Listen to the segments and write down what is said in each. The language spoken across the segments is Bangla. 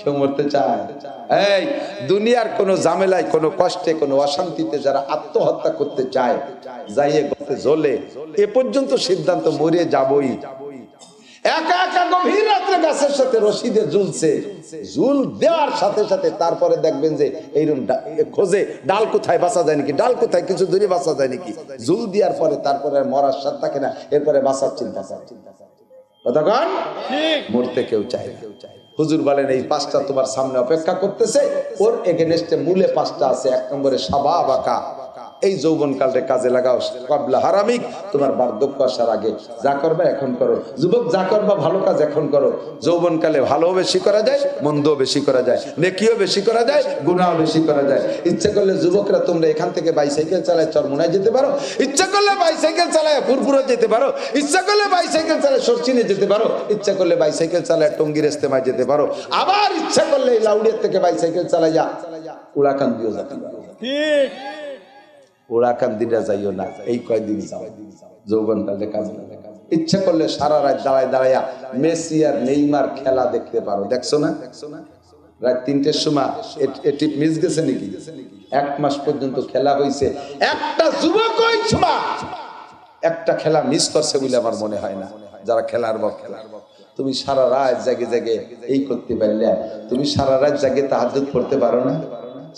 কেউ মরতে চায়? এই দুনিয়ার কোনো ঝামেলায়, কোনো কষ্টে, কোনো অশান্তিতে যারা আত্মহত্যা করতে চায়, যাইয়ে গতে জ্বলে, এ পর্যন্ত সিদ্ধান্ত মরে যাবই। একা একা গভীর রাত্রে গাছের সাথে রশিদে ঝুলছে, ঝুল দেওয়ার সাথে সাথে তারপরে দেখবেন যে এইরকম খোঁজে ডাল কোথায় বাঁচা যায় নাকি, ডাল কোথায় কিছু দূরে বাঁচা যায় নাকি। ঝুল দেওয়ার পরে তারপরে মরার স্বাদ থাকে না, এরপরে বাঁচার চিন্তা। কতক্ষণ মরতে কেউ চায় না। হুজুর বলেন এই পাঁচটা তোমার সামনে অপেক্ষা করতেছে, ওর এগেনস্টে মূলে পাঁচটা আছে। এক নম্বরে শাবাবাকা, এই যৌবনকালটা কাজে লাগাও। ক্বাবলা হারামিক, তোমার বার্ধক্য আসার আগে যা করবা এখন করো। যুবক যা করবা ভালো কাজ এখন করো। যৌবনকালে ভালো বেশি করা যায়, মন্দ বেশি করা যায়, নেকিও বেশি করা যায়, গুনাহও বেশি করা যায়। ইচ্ছা করলে যুবকরা তোমরা এখান থেকে বাইসাইকেল চালায় চরমুনায় যেতে পারো, ইচ্ছা করলে বাইসাইকেল চালায় পুরপুরে যেতে পারো, ইচ্ছা করলে বাইসাইকেল চালায় সরচিনে যেতে পারো, ইচ্ছা করলে বাইসাইকেল চালায় টঙ্গীর ইস্তেমায় যেতে পারো, আবার ইচ্ছা করলে লাউড়িয়ার থেকে বাইসাইকেল চালাইয়া উড়াকান্দিও যেতে পারো। ঠিক, ওরাকান্দিরা যাইও না, এই কয়দিন যাও, যৌবনকালে কাজে লাগে। ইচ্ছা করলে সারা রাত দাঁড়ায় দাঁড়াইয়া মেসি আর নেইমার খেলা দেখতে পারো। দেখছো না রাত 3টের সময় এটি মিস গেছে নাকি? 1 মাস পর্যন্ত খেলা হয়েছে, একটা যুবক ওই সময় একটা খেলা মিস করছে বলে আমার মনে হয় না। যারা খেলার বক, তুমি সারা রাত জাগে জাগে এই করতে পারলে, তুমি সারা রাত জাগে তাহাজ্জুদ পড়তে পারো না?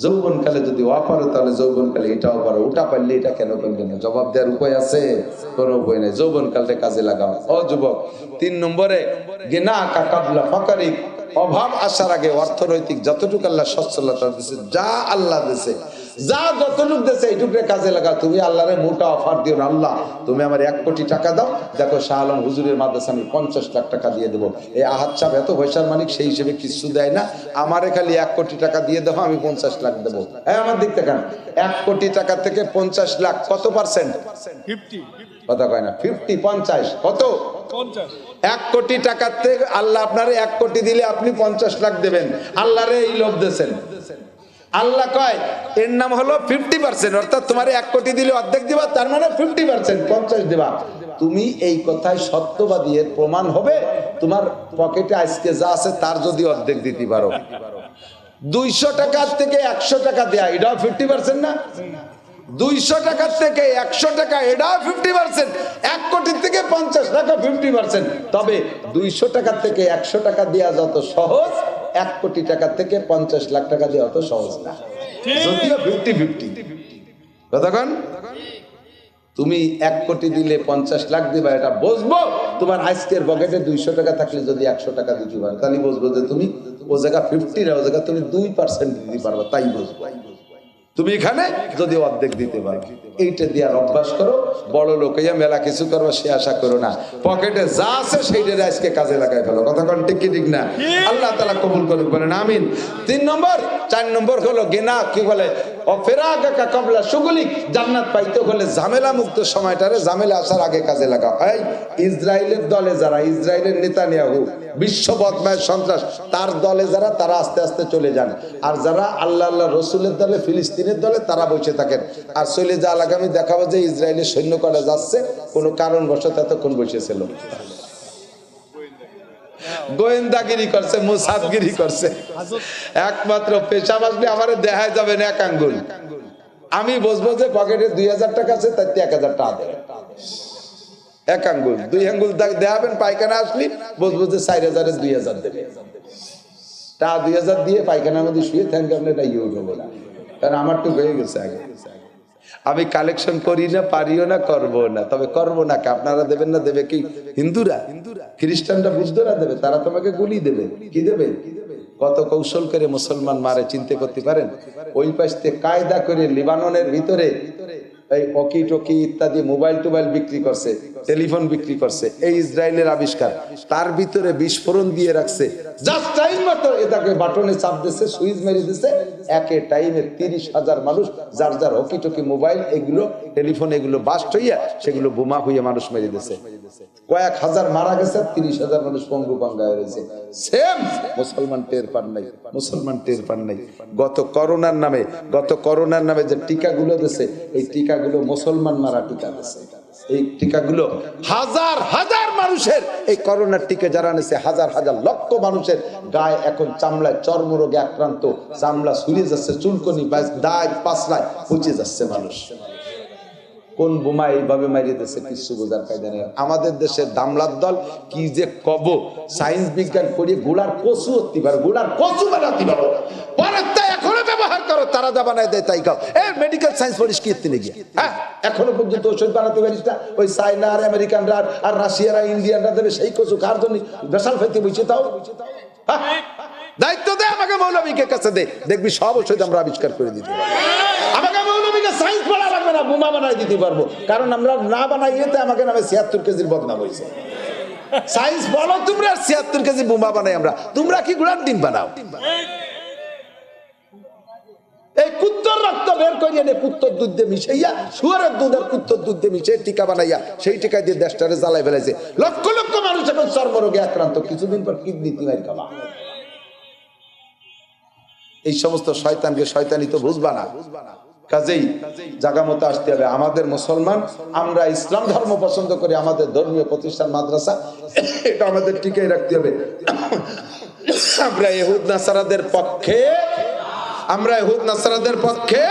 যৌবনকালে যদি ও পারো তাহলে যৌবনকালে এটাও পারো, ওটা পারলে এটা কেন করবে না? জবাব দেওয়ার উপায় আছে? কোনো উপায় নেই। যৌবনকালটা কাজে লাগাও। ও যুবক, 3 নম্বরে গিনা কাবলা ফাকারি, অভাব আসার আগে অর্থনৈতিক যতটুকু আল্লাহ সচ্ছলতা দিয়েছে, যা আল্লাহ দিয়েছে, যা যতটুকু দিয়েছে এইটুকু কাজে লাগাও। তুমি আল্লাহরে মোটা অফার দিও না, আল্লাহ তুমি আমার 1 কোটি টাকা দাও, দেখো শাহ আলম হুজুরের মাদ্রাসা আমি 50 লাখ টাকা দিয়ে দেবো। এই আহাদ সাহেব এত পয়সার মালিক, সেই হিসেবে কিছু দেয় না, আমারে খালি 1 কোটি টাকা দিয়ে দেবো, আমি 50 লাখ দেবো। হ্যাঁ আমার দিক থেকে 1 কোটি টাকা থেকে 50 লাখ কত পার্সেন্ট? 50। কথা কয় না, 50 50 কত? 50। 1 কোটি টাকার থেকে আল্লাহ আপনারে 1 কোটি দিলে আপনি 50 লাখ দেবেন। আল্লাহরে এই লোভ দিয়েছেন। আল্লাহ কয় এর নাম হলো 50%, অর্থাৎ তোমার 1 কোটি দিলে অর্ধেক দিবা, তার মানে 50% 50 দিবা। তুমি এই কথায় সত্যবাদী, এর প্রমাণ হবে তোমার পকেটে আজকে যা আছে তার যদি অর্ধেক দিতে পারো। 200 টাকার থেকে 100 টাকা দেয়া, এটাও 50% না? 200 টাকার থেকে 100 টাকা, এটাও 50%। 1 কোটির থেকে 50 টাকা 50%। তবে 200 টাকার থেকে 100 টাকা দেওয়া যত সহজ, 1 কোটি টাকা থেকে 50 লাখ টাকা দেওয়া অত সহজ না, যদিও 50-50। কতক্ষণ তুমি 1 কোটি দিলে 50 লাখ দিবা, এটা বুঝবো তোমার আজকের পকেটে 200 টাকা থাকলে যদি 100 টাকা দিতে পারো, তাহলে বুঝবো যে তুমি ও জায়গা 50 ও জায়গা তুমি 2% দিতে পারবা, তাই বুঝবো তুমি এখানে যদি অর্ধেক দিতে পারো। এইটা দেওয়ার অভ্যাস করো। বড় লোক হইয়া মেলা কিছু করবো সে আশা করো না, পকেটে যা আছে সেইটা আজকে কাজে লাগাই ফেলো। কথা কোন ঠিক কি ঠিক না? আল্লাহ তাআলা কবুল করুক, বলেন আমিন। 3 নম্বর, 4 নম্বর হলো গিনা, কি বলে অফেরাকা কাবলা সুগুলিক, জান্নাত পাইতে হলে ঝামেলা মুক্ত সময়টারে ঝামেলা আসার আগে কাজে লাগাও। এই ইসরায়েলের দলে যারা, ইসরায়েলের নেতানিয়াহু বিশ্ব বদমাশ সন্ত্রাস, তার দলে যারা, তারা আস্তে আস্তে চলে যান। আর যারা আল্লাহ আল্লাহ রসুলের দলে, ফিলিস্তিনের দলে, তারা বসে থাকেন। আর চলে যা আগামী দেখাবো যে ইসরায়েলের সৈন্য করা যাচ্ছে, কোনো কারণবশত এতক্ষণ বসেছিল, গোয়েন্দাগিরি করছে, মুসাদগিরি করছে। একমাত্র পেশা বাসলে আমার দেখায় যাবে না 1 আঙ্গুল। আমি বুঝবো যে পকেটে 2000 টাকা আছে, তাই 1000 টাকা দেবে। 1 আঙ্গুল 2 আঙ্গুল দেখাবেন, পায়খানা আসলি বুঝবো যে 4000 এর 2000 দেবে। তা 2000 দিয়ে পায়খানার মধ্যে শুয়ে থাকবে, আপনি এটা ইউজ হবে না, কারণ আমার তো হয়ে গেছে আগে। আমি কালেকশন করি না, পারিও না, করবো না। তবে করবো না কে? আপনারা দেবেন না, দেবে কি হিন্দুরা? খ্রিস্টানরা, বুদ্ধরা দেবে, তারা তোমাকে গুলি দেবে। কি দেবে? কত কৌশল করে মুসলমান মারে চিনতে করতে পারেন? ওই পাশে কায়দা করে লিবাননের ভিতরে এই ওকি টকি ইত্যাদি মোবাইল টোবাইল বিক্রি করছে, টেলিফোন বিক্রি করছে, এই ইসরায়েলের আবিষ্কার। তার ভিতরে বিস্ফোরণ দিয়ে রাখছে, জাস্ট টাইম মতো এটাকে বাটনে চাপ দিচ্ছে, সুইচ মেরে দিচ্ছে, একে টাইমে 30,000 মানুষ, যার যার ওকি টকি মোবাইল এগুলো টেলিফোন এগুলো বাস্ট হইয়া সেগুলো বোমা হইয়া মানুষ মেরে দিচ্ছে। কয়েক হাজার মারা গেছে, 30,000 মানুষ পঙ্গু পাঙ্গা হয়েছে। সেম মুসলমান টের পান নাই, মুসলমান টের পান নাই। গত করোনার নামে যে টিকাগুলো দিছে, এই টিকাগুলো মুসলমান মারা টিকা দিছে। এই টিকাগুলো হাজার হাজার মানুষের, এই করোনার টিকা যারা নিয়েছে হাজার হাজার লক্ষ মানুষের গায়ে এখন চামড়ায় চর্মরোগে আক্রান্ত, চামড়া ছুরিয়ে যাচ্ছে, চুলকনি দায় পাসলায় পচে যাচ্ছে মানুষ। কোন বোমা এইভাবে মারিয়ে দিচ্ছে কিছু বোঝার কায়দা নেই। আমাদের দেশের দামলার দল কি যে কব, সায়েন্স বিজ্ঞান করিয়ে গোড়ার কচু হতে পারো, গোড়ার কচু বানাতে পারো, পরের তাই এখনো ব্যবহার করো, তারা যা বানায় দেয় তাই খাও। মেডিকেল সায়েন্স পড়িস কি এতে গিয়ে, হ্যাঁ এখনো পর্যন্ত ওষুধ বানাতে পারিস না। ওই চায়না আর আমেরিকানরা আর রাশিয়ারা ইন্ডিয়ানরা দেবে সেই কচু খাওয়ার জন্য বেসাল ফেতে বসে তাও। দায়িত্ব দে আমাকে, মৌলবীকে কাছে দে, দেখবি সব ওষুধ আমরা আবিষ্কার করে দিতে পারবো। আমাকে মৌলবীকে সায়েন্স পড়া লাগবে না, বোমা বানাই দিতে পারবো, কারণ আমরা না বানাই এতে আমাকে নামে 76 কেজির বদনাম হয়েছে। সায়েন্স বলো তোমরা, 76 কেজি বোমা বানাই আমরা, তোমরা কি গুড়ার ডিম বানাও? এই কুত্তর রক্ত বের করিয়ে নে, কুত্তর দুধ দিয়ে মিশাইয়া, শুয়ারের দুধ আর কুত্তর দুধ দিয়ে মিশিয়ে টিকা বানাইয়া সেই টিকা দিয়ে দেশটারে জ্বালাই ফেলেছে। লক্ষ লক্ষ মানুষ এখন চর্মরোগে আক্রান্ত, কিছুদিন পর কিডনি তিমারি খাবা। এই সমস্ত শয়তানকে শয়তানি তো বুঝবা না, কাজেই জায়গা মতো আসতে হবে। আমাদের মুসলমান, আমরা ইসলাম ধর্ম পছন্দ করি, আমাদের ধর্মীয় প্রতিষ্ঠান মাদ্রাসা এটা আমাদের টিকিয়ে রাখতে হবে। আমরা ইহুদ নাসারাদের পক্ষে, আমরা ইহুদ নাসারাদের পক্ষে।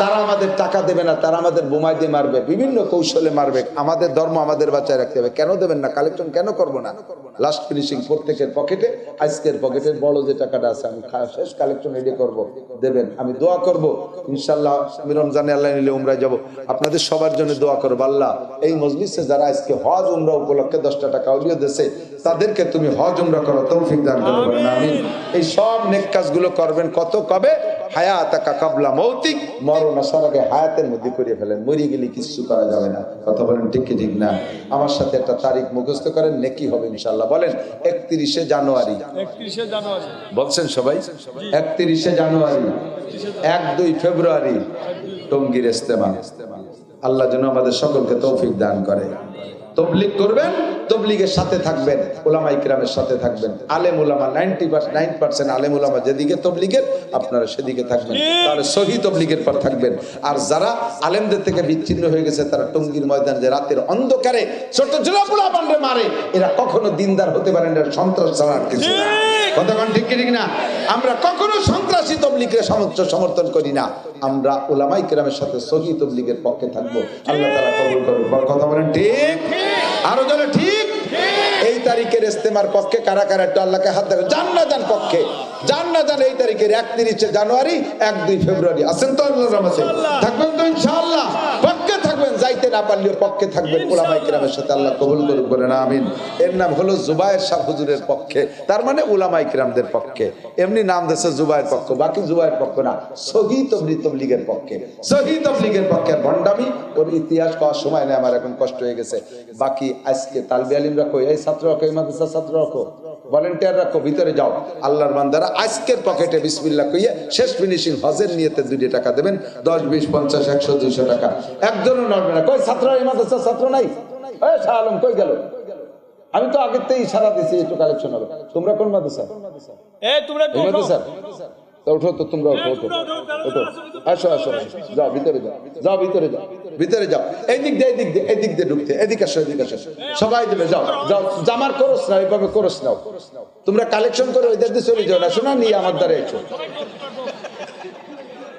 তারা আমাদের টাকা দেবে না, তারা আমাদের বোমাই দিয়ে মারবে, বিভিন্ন কৌশলে মারবে। আমাদের ধর্ম আমাদের বাঁচায় রাখতে হবে। কেন দেবেন না? কালেকশন কেন করবো না? লাস্ট ফিনিশিং প্রত্যেকের পকেটে, আজকের পকেটের বড় যে টাকাটা আছে আমি শেষ কালেকশন রেডি করব, দেবেন। আমি দোয়া করব ইনশাআল্লাহ, আমি রমজানে আল্লাহ নিলে উমরায় যাব, আপনাদের সবার জন্য দোয়া করব। আল্লাহ এই মজলিসে যারা আজকে হজ উমরা উপলক্ষে 10টা টাকা উলিয়ে দিয়েছে, তাদেরকে তুমি হজ উমরা করো তৌফিক দান করো, আমিন। এই সব নেক কাজগুলো করবেন কত কবে? হায়াতাকা কাবলা মৌতিক, মরণ আসার আগে হায়াতের মধ্যে করিয়ে ফেলেন, মরে গেলে কিছু করা যাবে না। কথা বলেন ঠিক কি ঠিক না? আমার সাথে একটা তারিখ মুখস্থ করেন, নেকি হবে ইনশাআল্লাহ। বলেন 31শে জানুয়ারি। 31শে জানুয়ারি বলছেন সবাই? 31শে জানুয়ারি, 1-2 ফেব্রুয়ারি টঙ্গীর ইজতেমা। আল্লাহ যেন আমাদের সকলকে তৌফিক দান করে। তবলিগ করবেন, তবলিগের সাথে থাকবেন, উলামা ইকরামের সাথে থাকবেন। আলেম উলামা 99% আলেম উলামা যেদিকে তবলিগের, আপনারা সেদিকে থাকবেন, তাহলে সহি তবলিগের পর থাকবেন। আর যারা আলেমদের থেকে বিচ্ছিন্ন হয়ে গেছে, তারা টঙ্গীর ময়দানে যে রাতের অন্ধকারে ছোট ছোট পোলাপানরে মারে, এরা কখনো দিনদার হতে পারেন না, সন্ত্রাস ছাড়া আর কিছু না। কতক্ষণ ঠিক ঠিক না? আমরা কখনো সন্ত্রাসী তবলিগের সমর্থন করি না, আমরা উলামা ইকরামের সাথে সহি তবলিগের পক্ষে থাকবো। আল্লাহ তাআলা কবুল করুন। কথা বলেন ঠিক? আরো জনে ঠিক? এই তারিখের ইজতেমার পক্ষে কারা কারা একটু আল্লাহকে হাত দেবেন। যান না যান পক্ষে, যান না যান। এই তারিখের 31শে জানুয়ারি, 1-2 ফেব্রুয়ারি আছেন তো? আল্লাহর রহমতে থাকবেন তো ইনশাআল্লাহ? পক্ষে থাকবেন, যাইতে না পারলেও পক্ষে থাকবেন উলামা ইকরামের সাথে। আল্লাহ কবুল করুন, বলেন আমিন। এর নাম হলো জুবায়ের শাহ হুজুরের পক্ষে, তার মানে উলামা ইকরামদের পক্ষে। এমনি নাম দিয়েছে জুবায়ের পক্ষ, বাকি জুবায়ের পক্ষ না, সহি তবলিগের পক্ষে। সহি তবলিগের পক্ষে ভণ্ডামি ওর ইতিহাস পাওয়ার সময় নেই, আমার এখন কষ্ট হয়ে গেছে। বাকি আজকে তালবে আলিম রাখো, এই ছাত্র রাখো, এই মাদ্রাসার ছাত্র রাখো, ভলান্টিয়ার রাখো, ভিতরে যাও। আল্লাহর বান্দারা আজকের পকেটে বিসমিল্লাহ কইয়ে শেষ ফিনিশিং হজের নিয়তে 2 টাকা দেবেন। 10, 20, 50, 100, 200 টাকা একজনও নড়বে না। কই ছাত্র, এই মাদ্রাসার ছাত্র নাই? এই শাহ আলম কই গেল? আমি তো আগের থেকে ইশারা দিছি একটু কালেকশন হবে। তোমরা কোন মাদ্রাসা? তোমরা মাদ্রাসা উঠো তো, তোমরা উঠো, উঠো, আসো আসো, যাও ভিতরে যাও, যাও ভিতরে যাও, ভিতরে যাও। এই দিক দিয়ে, এই দিক দিয়ে, এই দিক দিয়ে ঢুকতে, এদিকে আসো, এদিকে আসো, সবাই দেবে। যাও যাও, জামার করস না, এইভাবে করস নাও। তোমরা কালেকশন করে ওইদের দিয়ে চলে যাও না, শোনা নিয়ে আমার দ্বারা এসো।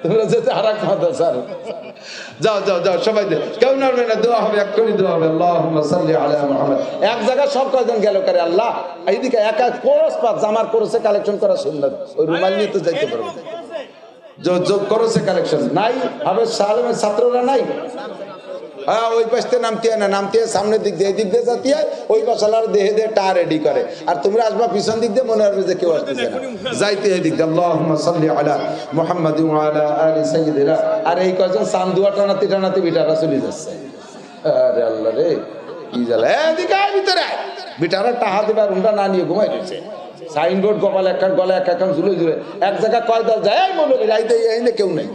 তোমরা যেতে আরেক মাদ্রাসা, যাও যাও যাও, সবাই দে, কেউ নড়বে না, দোয়া হবে, এক্ষুনি দোয়া হবে। আল্লাহুম্মা সাল্লি আলা মুহাম্মদ। এক জায়গায় সব কয়জন গেল করে আল্লাহ, এইদিকে একা কোরস পাত জামার করছে কালেকশন করা সুন্নাত, ওই রুমাল নিয়ে তো যাইতে পারবে। যোগ করছে কালেকশন নাই, হবে সালেমের ছাত্ররা নাই। হ্যাঁ, ওই পাশে নামতে না, নামতে সামনের দিক দিয়ে, এই দিক দিয়ে যাতে ওই পাশালার দেহে দিয়ে টা রেডি করে, আর তোমরা আসবা পিছন দিক দিয়ে, মনে হবে যে কেউ আসতেছে না, যাইতে এই দিক দিয়ে। আল্লাহুম্মা সাল্লি আলা মুহাম্মাদ ওয়া আলা আলি সাইয়্যিদিনা। আর এই কয়জন চান্দুয়া টানাতে টানাতে বিটারা চলে যাচ্ছে। আরে আল্লাহ রে, কি জ্বালা! এদিকে আয়, ভিতরে আয়। বিটারা টাহা দিবার উন্ডা না নিয়ে ঘুমাই দিচ্ছে। সাইনবোর্ড কপাল একখান, গলা একখান ঝুলে ঝুলে, এক জায়গায় কয় দল যায়, এই মৌলবী রাইতে, এই না কেউ নেই,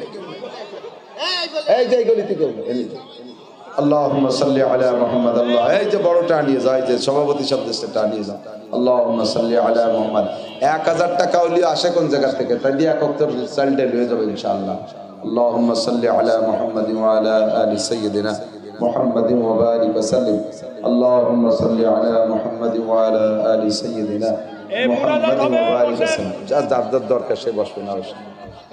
এই যে গলিতে কেউ নেই। আল্লাহুম্মা সাল্লি আলা মুহাম্মাদ। আল্লাহ এই যে বড়টা নিয়ে যায়, যে সভাপতি শব্দটা নিয়ে যাও। আল্লাহুম্মা সাল্লি আলা মুহাম্মাদ। 1000 টাকা হলিও আসে কোন জায়গা থেকে, তাই দিয়ে 71 সালডে হয়ে যাবে ইনশাআল্লাহ। আল্লাহুম্মা সাল্লি আলা মুহাম্মাদ ওয়া আলা আলি সাইয়্যিদিনা محمد وبارك وسلم اللهم صل على محمد وعلى آل سيدنا محمد وبارك وسلم যার দরকার সে বসবে না।